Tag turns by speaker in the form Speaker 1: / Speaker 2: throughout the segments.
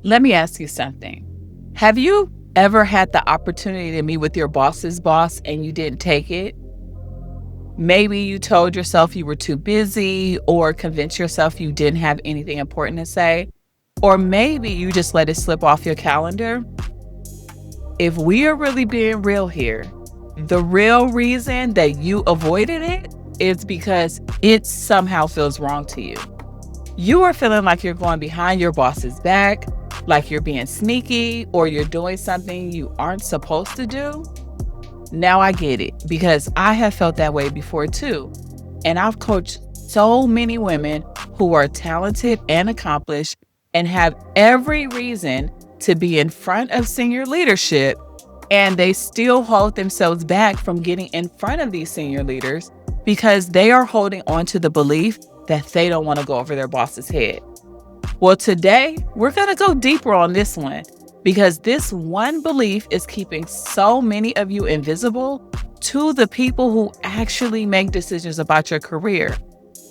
Speaker 1: Let me ask you something. Have you ever had the opportunity to meet with your boss's boss and you didn't take it? Maybe you told yourself you were too busy or convinced yourself you didn't have anything important to say, or maybe you just let it slip off your calendar. If we are really being real here, the real reason that you avoided it is because it somehow feels wrong to you. You are feeling like you're going behind your boss's back, like you're being sneaky, or you're doing something you aren't supposed to do. Now I get it because I have felt that way before too. And I've coached so many women who are talented and accomplished and have every reason to be in front of senior leadership, and they still hold themselves back from getting in front of these senior leaders because they are holding on to the belief that they don't want to go over their boss's head. Well, today we're going to go deeper on this one because this one belief is keeping so many of you invisible to the people who actually make decisions about your career.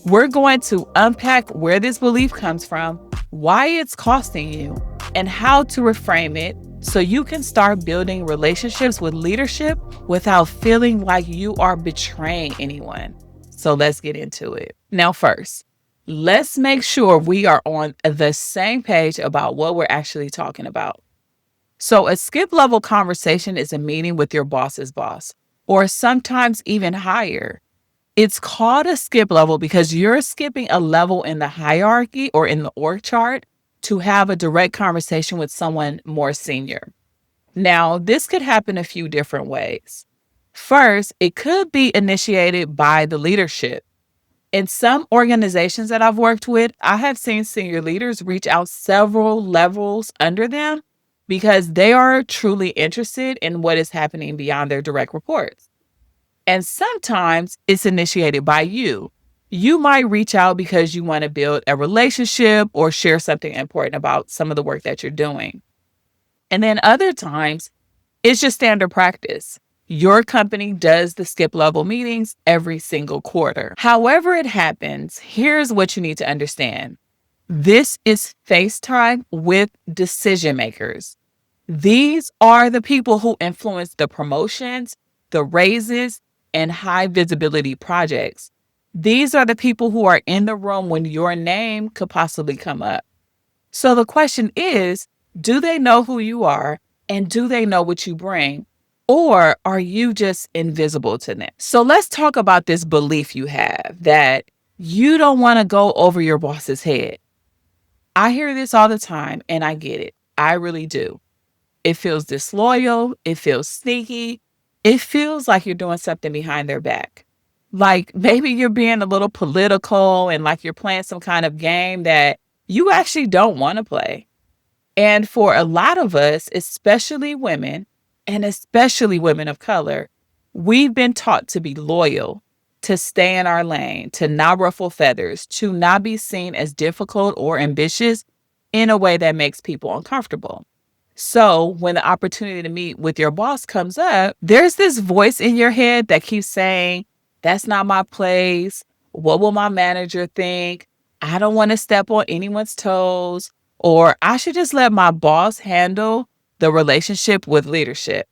Speaker 1: We're going to unpack where this belief comes from, why it's costing you, and how to reframe it so you can start building relationships with leadership without feeling like you are betraying anyone. So let's get into it. Now, first, let's make sure we are on the same page about what we're actually talking about. So a skip level conversation is a meeting with your boss's boss, or sometimes even higher. It's called a skip level because you're skipping a level in the hierarchy or in the org chart to have a direct conversation with someone more senior. Now, this could happen a few different ways. First, it could be initiated by the leadership. In some organizations that I've worked with, I have seen senior leaders reach out several levels under them because they are truly interested in what is happening beyond their direct reports. And sometimes it's initiated by you. You might reach out because you want to build a relationship or share something important about some of the work that you're doing. And then other times, it's just standard practice. Your company does the skip level meetings every single quarter. However it happens, here's what you need to understand. This is FaceTime with decision makers. These are the people who influence the promotions, the raises, and high visibility projects. These are the people who are in the room when your name could possibly come up. So the question is, do they know who you are and do they know what you bring? Or are you just invisible to them? So let's talk about this belief you have that you don't want to go over your boss's head. I hear this all the time and I get it. I really do. It feels disloyal. It feels sneaky. It feels like you're doing something behind their back. Like maybe you're being a little political and like you're playing some kind of game that you actually don't want to play. And for a lot of us, especially women, and especially women of color, we've been taught to be loyal, to stay in our lane, to not ruffle feathers, to not be seen as difficult or ambitious in a way that makes people uncomfortable. So when the opportunity to meet with your boss comes up, there's this voice in your head that keeps saying, that's not my place. What will my manager think? I don't want to step on anyone's toes. Or I should just let my boss handle the relationship with leadership.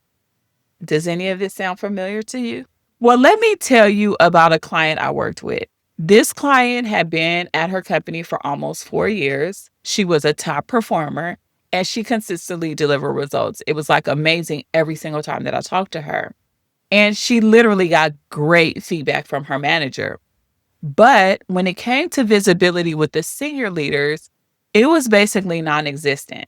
Speaker 1: Does any of this sound familiar to you? Well, let me tell you about a client I worked with. This client had been at her company for almost 4 years. She was a top performer and she consistently delivered results. It was like amazing every single time that I talked to her. And she literally got great feedback from her manager. But when it came to visibility with the senior leaders, it was basically non-existent.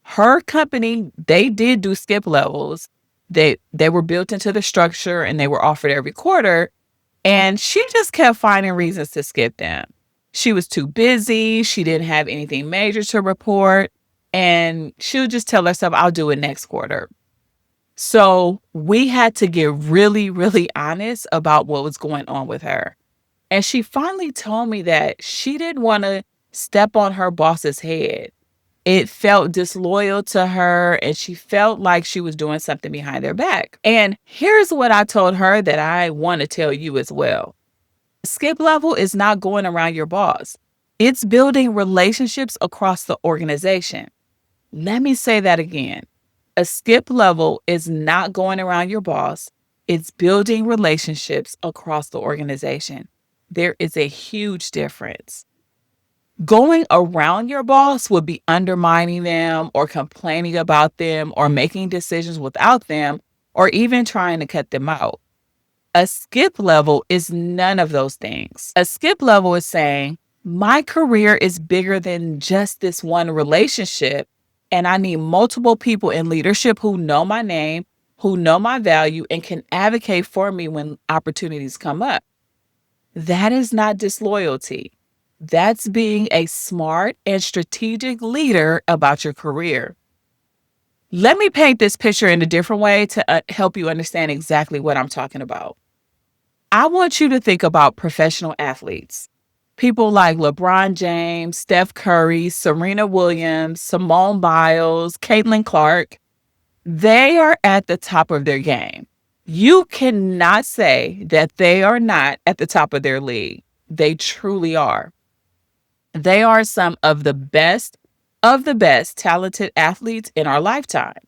Speaker 1: Her company, they did do skip levels. They were built into the structure and they were offered every quarter. And she just kept finding reasons to skip them. She was too busy. She didn't have anything major to report. And she would just tell herself, I'll do it next quarter. So we had to get really, really honest about what was going on with her. And she finally told me that she didn't want to step on her boss's head. It felt disloyal to her and she felt like she was doing something behind their back. And here's what I told her that I want to tell you as well. Skip level is not going around your boss. It's building relationships across the organization. Let me say that again. A skip level is not going around your boss, it's building relationships across the organization. There is a huge difference. Going around your boss would be undermining them or complaining about them or making decisions without them or even trying to cut them out. A skip level is none of those things. A skip level is saying, my career is bigger than just this one relationship, and I need multiple people in leadership who know my name, who know my value, and can advocate for me when opportunities come up. That is not disloyalty. That's being a smart and strategic leader about your career. Let me paint this picture in a different way to help you understand exactly what I'm talking about. I want you to think about professional athletes. People like LeBron James, Steph Curry, Serena Williams, Simone Biles, Caitlin Clark. They are at the top of their game. You cannot say that they are not at the top of their league. They truly are. They are some of the best talented athletes in our lifetime.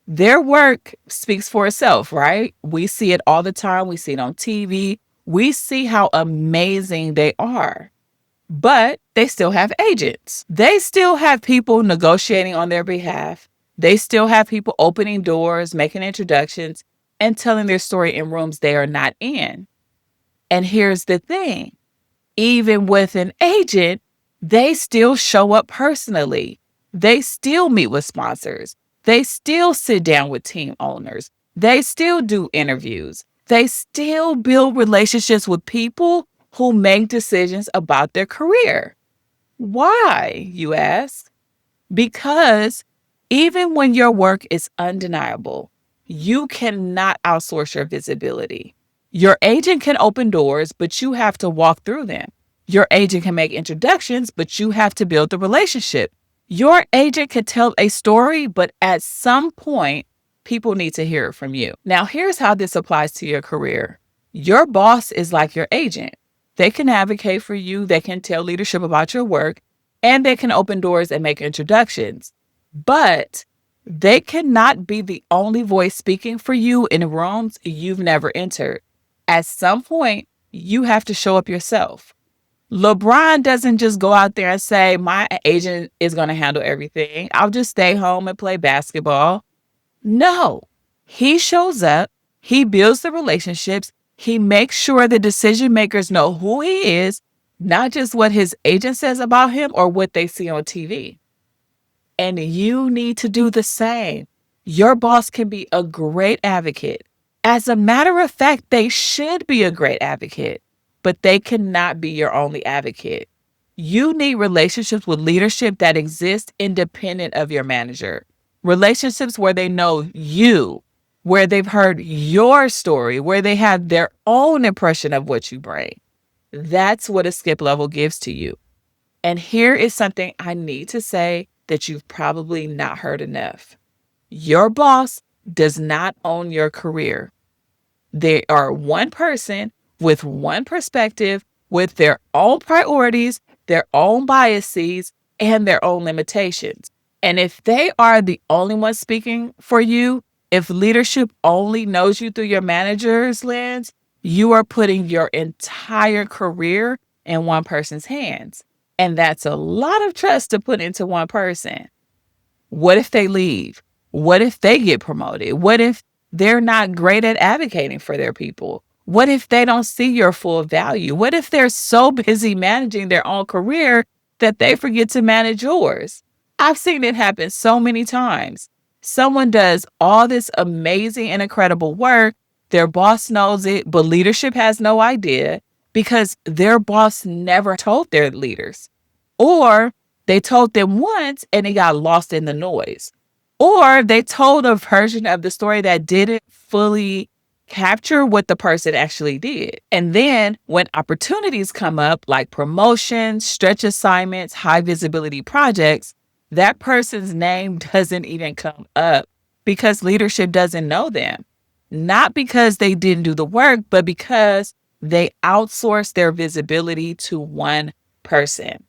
Speaker 1: Their work speaks for itself, right? We see it all the time. We see it on TV. We see how amazing they are. But they still have agents. They still have people negotiating on their behalf. They still have people opening doors, making introductions, and telling their story in rooms they are not in. And here's the thing. Even with an agent, they still show up personally. They still meet with sponsors. They still sit down with team owners. They still do interviews. They still build relationships with people who make decisions about their career. Why, you ask? Because even when your work is undeniable, you cannot outsource your visibility. Your agent can open doors, but you have to walk through them. Your agent can make introductions, but you have to build the relationship. Your agent can tell a story, but at some point, people need to hear it from you. Now, here's how this applies to your career. Your boss is like your agent. They can advocate for you, they can tell leadership about your work, and they can open doors and make introductions. But they cannot be the only voice speaking for you in rooms you've never entered. At some point, you have to show up yourself. LeBron doesn't just go out there and say, my agent is going to handle everything. I'll just stay home and play basketball. No, he shows up, he builds the relationships, he makes sure the decision makers know who he is, not just what his agent says about him or what they see on TV. And you need to do the same. Your boss can be a great advocate. As a matter of fact, they should be a great advocate, but they cannot be your only advocate. You need relationships with leadership that exist independent of your manager. Relationships where they know you, where they've heard your story, where they have their own impression of what you bring. That's what a skip level gives to you. And here is something I need to say that you've probably not heard enough. Your boss does not own your career. They are one person with one perspective, with their own priorities, their own biases, and their own limitations. And if they are the only one speaking for you, if leadership only knows you through your manager's lens, you are putting your entire career in one person's hands. And that's a lot of trust to put into one person. What if they leave? What if they get promoted? What if they're not great at advocating for their people? What if they don't see your full value? What if they're so busy managing their own career that they forget to manage yours? I've seen it happen so many times. Someone does all this amazing and incredible work. Their boss knows it, but leadership has no idea because their boss never told their leaders. Or they told them once and it got lost in the noise. Or they told a version of the story that didn't fully capture what the person actually did. And then when opportunities come up like promotions, stretch assignments, high visibility projects, that person's name doesn't even come up because leadership doesn't know them. Not because they didn't do the work, but because they outsourced their visibility to one person.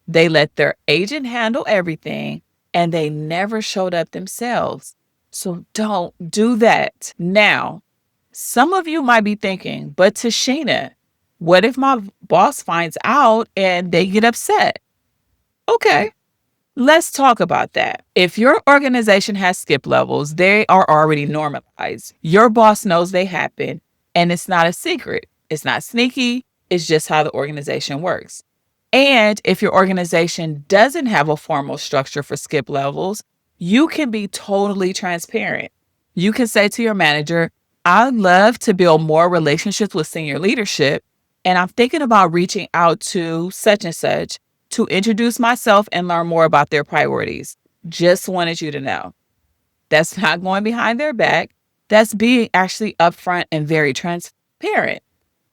Speaker 1: They let their agent handle everything, and they never showed up themselves. So don't do that. Now, some of you might be thinking, but Tashina, what if my boss finds out and they get upset? Okay, let's talk about that. If your organization has skip levels, they are already normalized. Your boss knows they happen, and it's not a secret. It's not sneaky. It's just how the organization works. And if your organization doesn't have a formal structure for skip levels, you can be totally transparent. You can say to your manager, I'd love to build more relationships with senior leadership, and I'm thinking about reaching out to such and such to introduce myself and learn more about their priorities. Just wanted you to know. That's not going behind their back. That's being actually upfront and very transparent.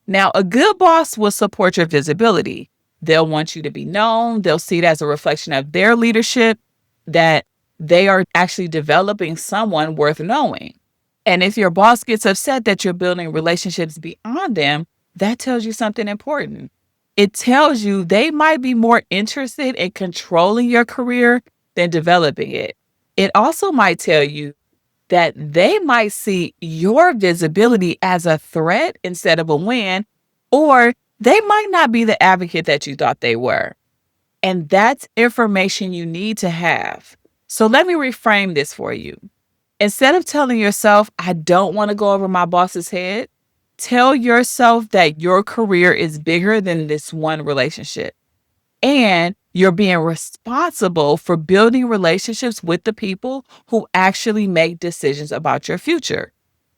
Speaker 1: Now, a good boss will support your visibility. They'll want you to be known. They'll see it as a reflection of their leadership that they are actually developing someone worth knowing. And if your boss gets upset that you're building relationships beyond them, that tells you something important. It tells you they might be more interested in controlling your career than developing it. It also might tell you that they might see your visibility as a threat instead of a win, or they might not be the advocate that you thought they were. And that's information you need to have. So let me reframe this for you. Instead of telling yourself, I don't want to go over my boss's head, tell yourself that your career is bigger than this one relationship. And you're being responsible for building relationships with the people who actually make decisions about your future.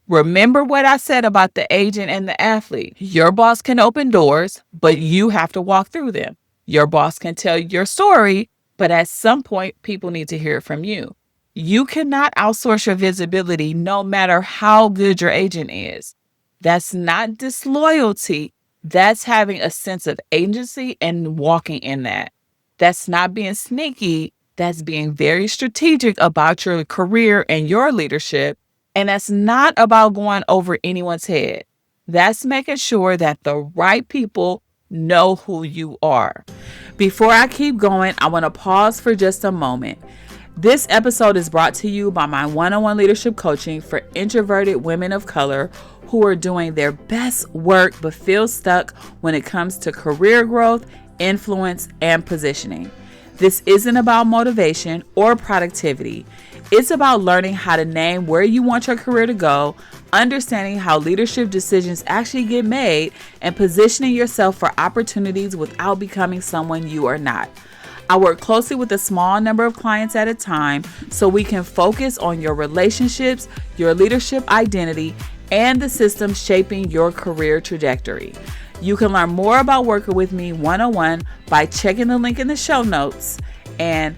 Speaker 1: Remember what I said about the agent and the athlete. Your boss can open doors, but you have to walk through them. Your boss can tell your story, but at some point, people need to hear it from you. You cannot outsource your visibility no matter how good your agent is. That's not disloyalty. That's having a sense of agency and walking in that. That's not being sneaky. That's being very strategic about your career and your leadership. And that's not about going over anyone's head. That's making sure that the right people know who you are. Before I keep going, I want to pause for just a moment. This episode is brought to you by my one-on-one leadership coaching for introverted women of color who are doing their best work but feel stuck when it comes to career growth, influence, and positioning. This isn't about motivation or productivity. It's about learning how to name where you want your career to go, understanding how leadership decisions actually get made, and positioning yourself for opportunities without becoming someone you are not. I work closely with a small number of clients at a time so we can focus on your relationships, your leadership identity, and the systems shaping your career trajectory. You can learn more about working with me one-on-one by checking the link in the show notes. And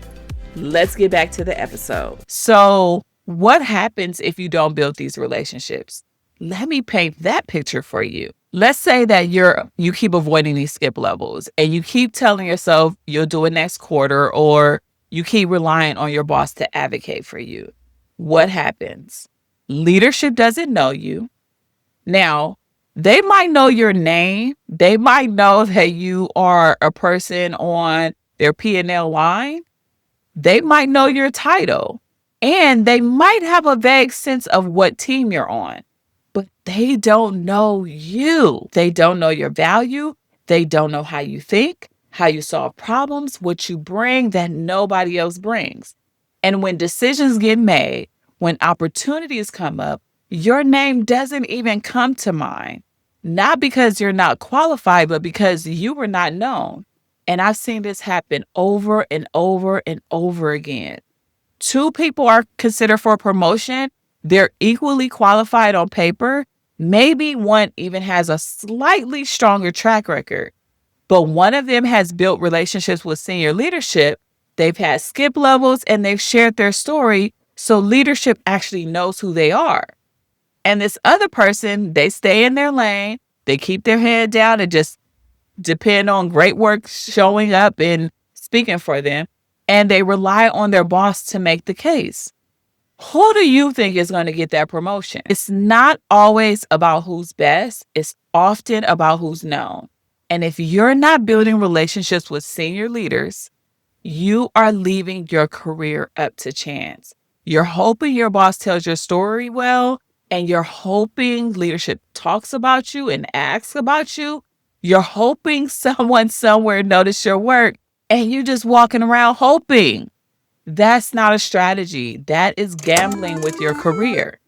Speaker 1: let's get back to the episode. So, what happens if you don't build these relationships? Let me paint that picture for you. Let's say that you keep avoiding these skip levels and you keep telling yourself you'll do it next quarter, or you keep relying on your boss to advocate for you. What happens? Leadership doesn't know you. Now, they might know your name. They might know that you are a person on their P&L line. They might know your title, and they might have a vague sense of what team you're on, but they don't know you. They don't know your value. They don't know how you think, how you solve problems, what you bring that nobody else brings. And when decisions get made, when opportunities come up, your name doesn't even come to mind. Not because you're not qualified, but because you were not known. And I've seen this happen over and over and over again. Two people are considered for a promotion. They're equally qualified on paper. Maybe one even has a slightly stronger track record, but one of them has built relationships with senior leadership. They've had skip levels and they've shared their story, so leadership actually knows who they are. And this other person, they stay in their lane. They keep their head down and just depend on great work showing up and speaking for them. And they rely on their boss to make the case. Who do you think is going to get that promotion? It's not always about who's best. It's often about who's known. And if you're not building relationships with senior leaders, you are leaving your career up to chance. You're hoping your boss tells your story well, and you're hoping leadership talks about you and asks about you. You're hoping someone somewhere noticed your work, and you just walking around hoping. That's not a strategy. That is gambling with your career.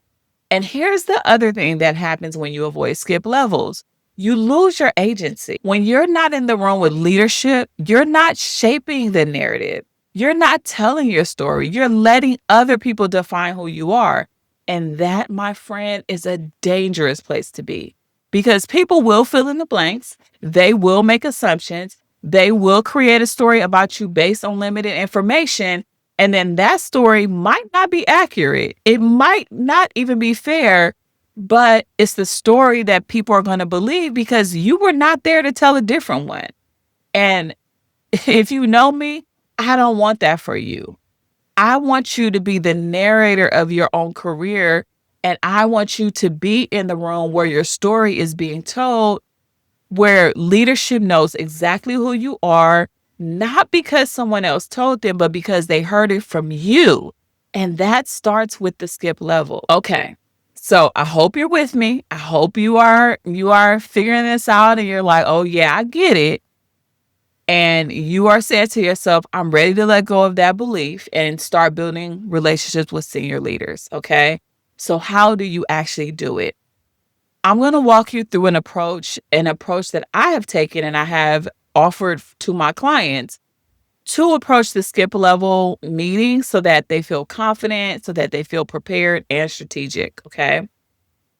Speaker 1: And here's the other thing that happens when you avoid skip levels. You lose your agency. When you're not in the room with leadership, you're not shaping the narrative. You're not telling your story. You're letting other people define who you are. And that, my friend, is a dangerous place to be because people will fill in the blanks. They will make assumptions. They will create a story about you based on limited information. And then that story might not be accurate. It might not even be fair, but it's the story that people are going to believe because you were not there to tell a different one. And if you know me, I don't want that for you. I want you to be the narrator of your own career. And I want you to be in the room where your story is being told, where leadership knows exactly who you are, not because someone else told them, but because they heard it from you. And that starts with the skip level. Okay. So I hope you're with me. I hope you are figuring this out and you're like, "Oh yeah, I get it." And you are saying to yourself, "I'm ready to let go of that belief and start building relationships with senior leaders." Okay? So how do you actually do it? I'm going to walk you through an approach that I have taken and I have offered to my clients to approach the skip level meeting so that they feel confident, so that they feel prepared and strategic. Okay.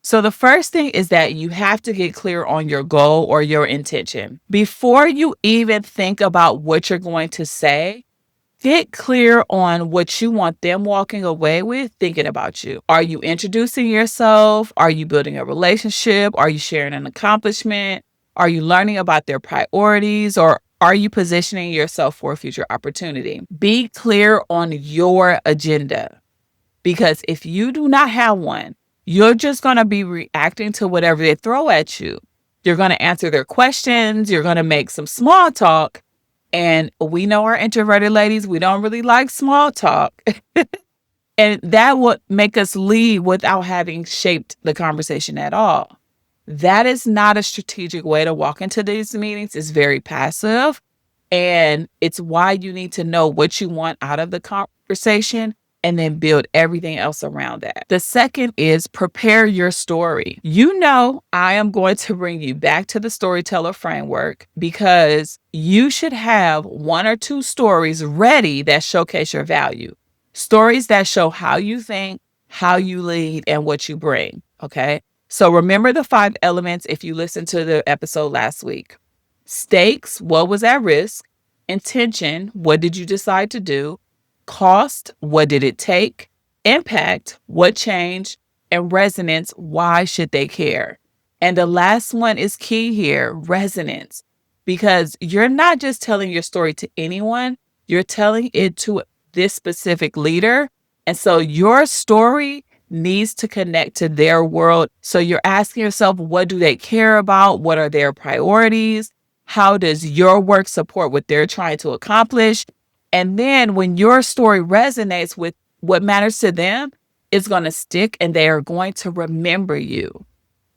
Speaker 1: So the first thing is that you have to get clear on your goal or your intention. Before you even think about what you're going to say, get clear on what you want them walking away with thinking about you. Are you introducing yourself? Are you building a relationship? Are you sharing an accomplishment? Are you learning about their priorities? Or are you positioning yourself for a future opportunity? Be clear on your agenda. Because if you do not have one, you're just going to be reacting to whatever they throw at you. You're going to answer their questions. You're going to make some small talk. And we know our introverted ladies, we don't really like small talk. And that would make us leave without having shaped the conversation at all. That is not a strategic way to walk into these meetings. It's very passive. And it's why you need to know what you want out of the conversation and then build everything else around that. The second is prepare your story. You know, I am going to bring you back to the storyteller framework because you should have one or two stories ready that showcase your value. Stories that show how you think, how you lead, and what you bring. Okay. So remember the 5 elements if you listened to the episode last week. Stakes, what was at risk? Intention, what did you decide to do? Cost, what did it take? Impact, what changed? And resonance, why should they care? And the last one is key here, resonance, because you're not just telling your story to anyone, you're telling it to this specific leader. And so your story needs to connect to their world. So you're asking yourself, what do they care about? What are their priorities? How does your work support what they're trying to accomplish? And then when your story resonates with what matters to them, it's going to stick and they are going to remember you.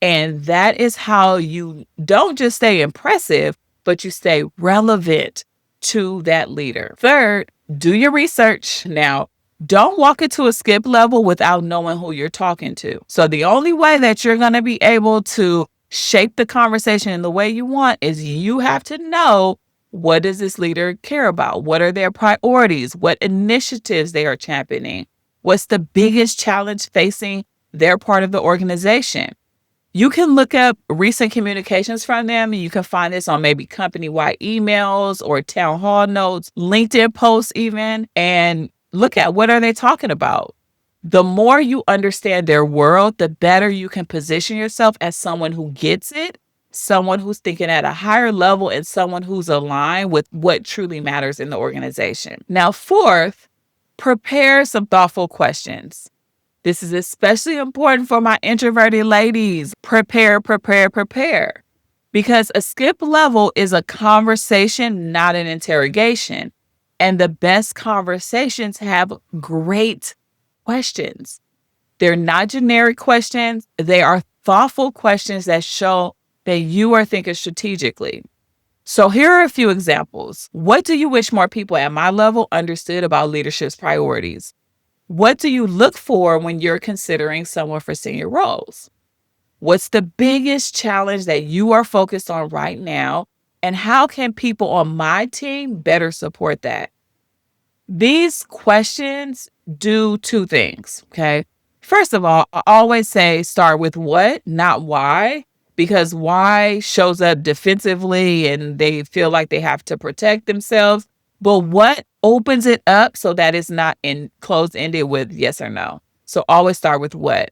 Speaker 1: And that is how you don't just stay impressive, but you stay relevant to that leader. Third, do your research. Now, don't walk into a skip level without knowing who you're talking to. So the only way that you're going to be able to shape the conversation in the way you want is you have to know, what does this leader care about? What are their priorities? What initiatives they are championing? What's the biggest challenge facing their part of the organization? You can look up recent communications from them. And you can find this on maybe company-wide emails or town hall notes, LinkedIn posts even, and look at what are they talking about. The more you understand their world, the better you can position yourself as someone who gets it, someone who's thinking at a higher level, and someone who's aligned with what truly matters in the organization. Now, fourth, prepare some thoughtful questions. This is especially important for my introverted ladies. Prepare, prepare, prepare. Because a skip level is a conversation, not an interrogation. And the best conversations have great questions. They're not generic questions. They are thoughtful questions that show that you are thinking strategically. So here are a few examples. What do you wish more people at my level understood about leadership's priorities? What do you look for when you're considering someone for senior roles? What's the biggest challenge that you are focused on right now? And how can people on my team better support that? These questions do two things, okay? First of all, I always say start with what, not why, because why shows up defensively and they feel like they have to protect themselves. But what opens it up so that it's not in closed ended with yes or no. So always start with what.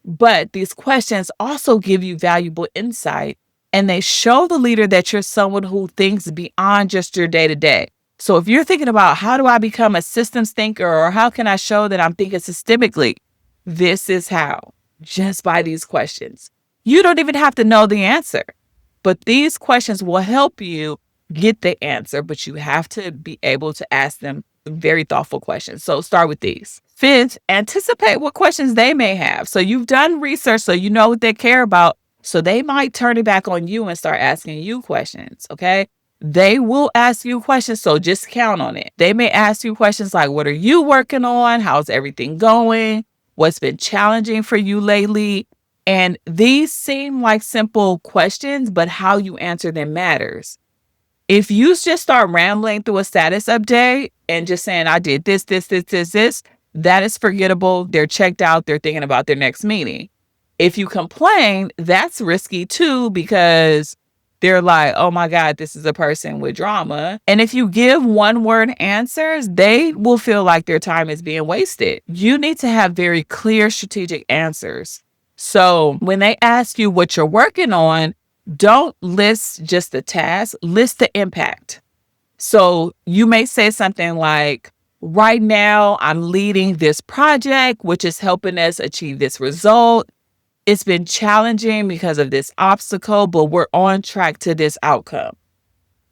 Speaker 1: But these questions also give you valuable insight and they show the leader that you're someone who thinks beyond just your day to day. So if you're thinking about how do I become a systems thinker or how can I show that I'm thinking systemically, this is how, just by these questions. You don't even have to know the answer, but these questions will help you get the answer, but you have to be able to ask them very thoughtful questions. So start with these. Fifth, anticipate what questions they may have. So you've done research, so you know what they care about. So they might turn it back on you and start asking you questions, okay? They will ask you questions, so just count on it. They may ask you questions like, what are you working on? How's everything going? What's been challenging for you lately? And these seem like simple questions, but how you answer them matters. If you just start rambling through a status update and just saying, I did this, that is forgettable. They're checked out. They're thinking about their next meeting. If you complain, that's risky too, because they're like, oh my God, this is a person with drama. And if you give one word answers, they will feel like their time is being wasted. You need to have very clear strategic answers. So when they ask you what you're working on, don't list just the task, list the impact. So you may say something like, right now I'm leading this project, which is helping us achieve this result. It's been challenging because of this obstacle, but we're on track to this outcome.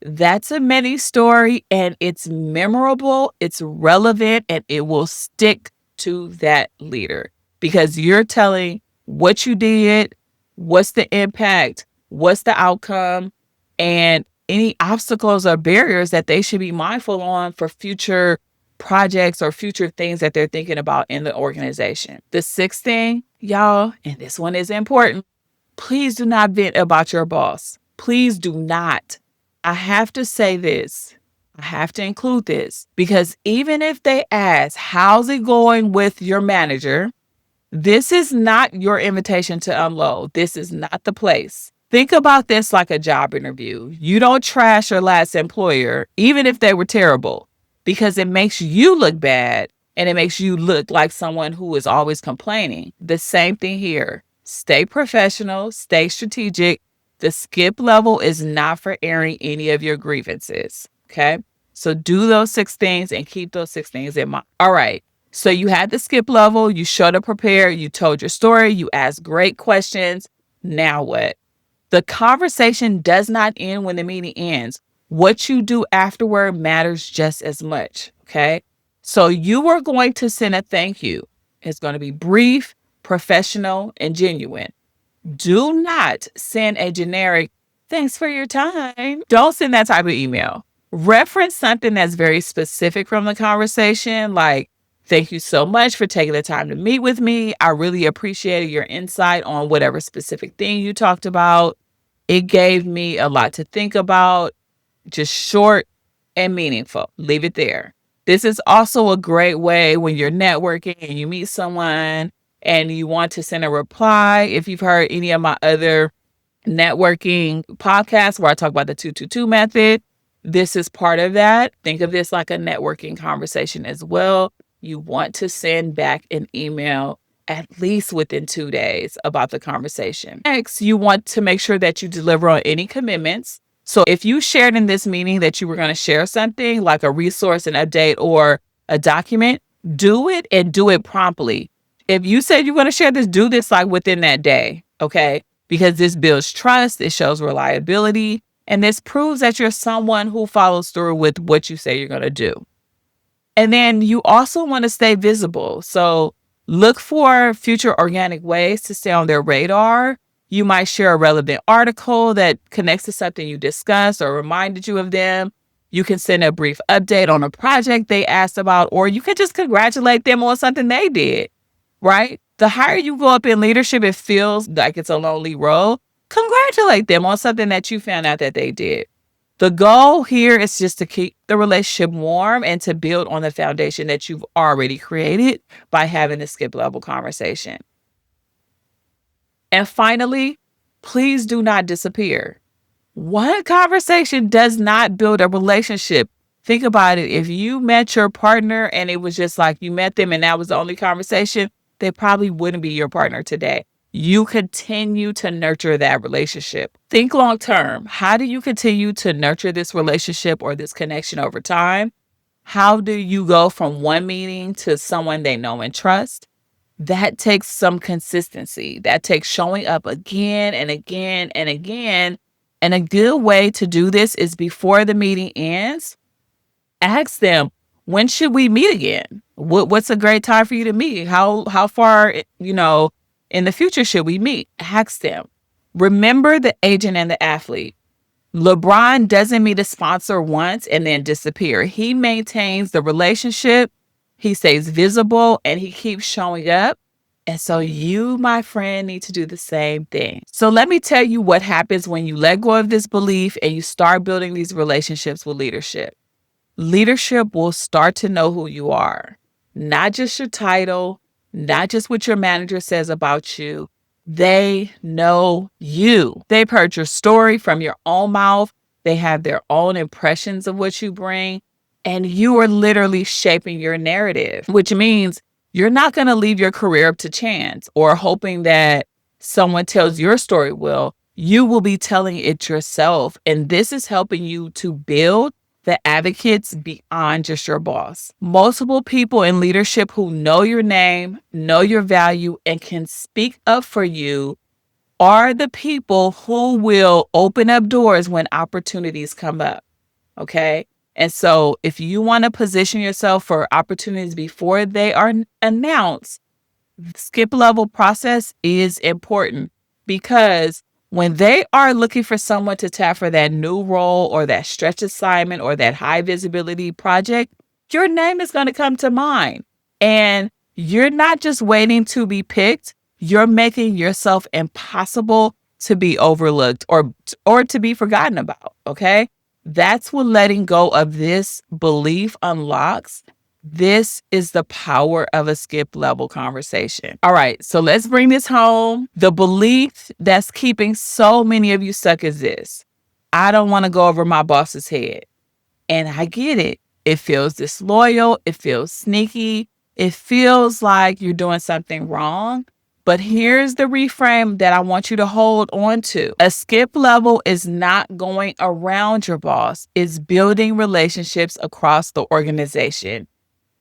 Speaker 1: That's a mini story and it's memorable, it's relevant, and it will stick to that leader because you're telling what you did, what's the impact, what's the outcome, and any obstacles or barriers that they should be mindful on for future projects or future things that they're thinking about in the organization. The sixth thing, y'all, and this one is important, please do not vent about your boss. Please do not. I have to say this. I have to include this because even if they ask, how's it going with your manager? This is not your invitation to unload. This is not the place. Think about this like a job interview. You don't trash your last employer, even if they were terrible, because it makes you look bad and it makes you look like someone who is always complaining. The same thing here. Stay professional, stay strategic. The skip level is not for airing any of your grievances. Okay. So do those 6 things and keep those 6 things in mind. All right. So you had the skip level, you showed up prepared, you told your story, you asked great questions. Now what? The conversation does not end when the meeting ends. What you do afterward matters just as much. Okay. So you are going to send a thank you. It's going to be brief, professional, and genuine. Do not send a generic, thanks for your time. Don't send that type of email. Reference something that's very specific from the conversation, like, thank you so much for taking the time to meet with me. I really appreciated your insight on whatever specific thing you talked about. It gave me a lot to think about. Just short and meaningful. Leave it there. This is also a great way when you're networking and you meet someone and you want to send a reply. If you've heard any of my other networking podcasts where I talk about the 222 method, this is part of that. Think of this like a networking conversation as well. You want to send back an email at least within 2 days about the conversation. Next, you want to make sure that you deliver on any commitments. So if you shared in this meeting that you were going to share something like a resource, an update, or a document, do it and do it promptly. If you said you're going to share this, do this like within that day, okay? Because this builds trust, it shows reliability, And this proves that you're someone who follows through with what you say you're going to do. And then you also want to stay visible. So look for future organic ways to stay on their radar. You might share a relevant article that connects to something you discussed or reminded you of them. You can send a brief update on a project they asked about, or you can just congratulate them on something they did, right? The higher you go up in leadership, it feels like it's a lonely role. Congratulate them on something that you found out that they did. The goal here is just to keep the relationship warm and to build on the foundation that you've already created by having a skip level conversation. And finally, please do not disappear. One conversation does not build a relationship. Think about it. If you met your partner and it was just like you met them and that was the only conversation, they probably wouldn't be your partner today. You continue to nurture that relationship. Think long term. How do you continue to nurture this relationship or this connection over time? How do you go from one meeting to someone they know and trust? That takes some consistency. That takes showing up again and again and again. And a good way to do this is before the meeting ends, ask them, when should we meet again? What's a great time for you to meet? How far, in the future should we meet? Ask them. Remember the agent and the athlete. LeBron doesn't meet a sponsor once and then disappear. He maintains the relationship, he stays visible, and he keeps showing up. And so you, my friend, need to do the same thing. So let me tell you what happens when you let go of this belief and you start building these relationships with leadership. Leadership will start to know who you are, not just your title, not just what your manager says about you. They know you. They've heard your story from your own mouth. They have their own impressions of what you bring, and you are literally shaping your narrative, which means you're not going to leave your career up to chance or hoping that someone tells your story well. You will be telling it yourself, and this is helping you to build the advocates beyond just your boss. Multiple people in leadership who know your name, know your value, and can speak up for you are the people who will open up doors when opportunities come up. Okay. And so if you want to position yourself for opportunities before they are announced, skip level process is important because when they are looking for someone to tap for that new role or that stretch assignment or that high visibility project, your name is going to come to mind. And you're not just waiting to be picked, you're making yourself impossible to be overlooked or to be forgotten about. Okay. That's what letting go of this belief unlocks. This is the power of a skip level conversation. All right, so let's bring this home. The belief that's keeping so many of you stuck is this: I don't want to go over my boss's head. And I get it. It feels disloyal. It feels sneaky. It feels like you're doing something wrong. But here's the reframe that I want you to hold on to. A skip level is not going around your boss. It's building relationships across the organization.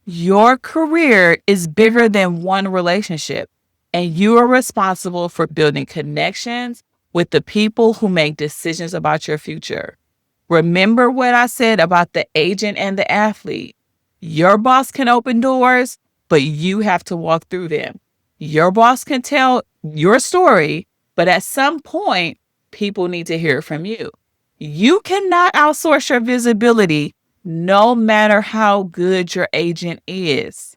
Speaker 1: Your career is bigger than one relationship, and you are responsible for building connections with the people who make decisions about your future. Remember what I said about the agent and the athlete. Your boss can open doors, but you have to walk through them. Your boss can tell your story, but at some point, people need to hear from you. You cannot outsource your visibility no matter how good your agent is.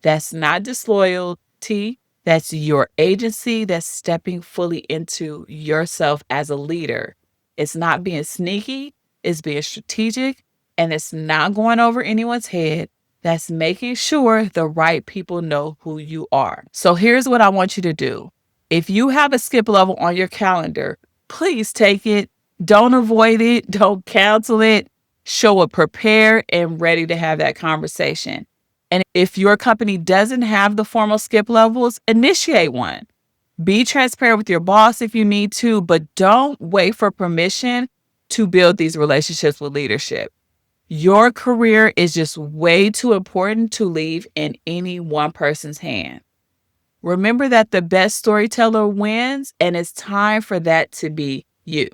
Speaker 1: That's not disloyalty. That's your agency that's stepping fully into yourself as a leader. It's not being sneaky. It's being strategic. And it's not going over anyone's head. That's making sure the right people know who you are. So here's what I want you to do. If you have a skip level on your calendar, please take it. Don't avoid it. Don't cancel it. Show up prepared and ready to have that conversation. And if your company doesn't have the formal skip levels, initiate one. Be transparent with your boss if you need to, but don't wait for permission to build these relationships with leadership. Your career is just way too important to leave in any one person's hand. Remember that the best storyteller wins, and it's time for that to be you.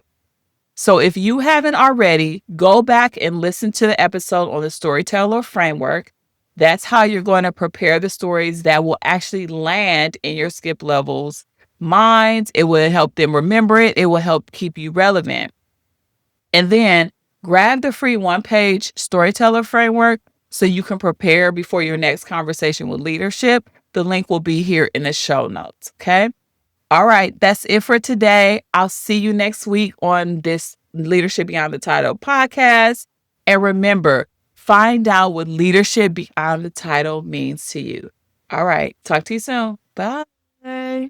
Speaker 1: So if you haven't already, go back and listen to the episode on the storyteller framework. That's how you're going to prepare the stories that will actually land in your skip levels' minds. It will help them remember it. It will help keep you relevant. And then grab the free one-page storyteller framework so you can prepare before your next conversation with leadership. The link will be here in the show notes. Okay. All right. That's it for today. I'll see you next week on this Leadership Beyond the Title podcast. And remember, find out what leadership beyond the title means to you. All right. Talk to you soon. Bye.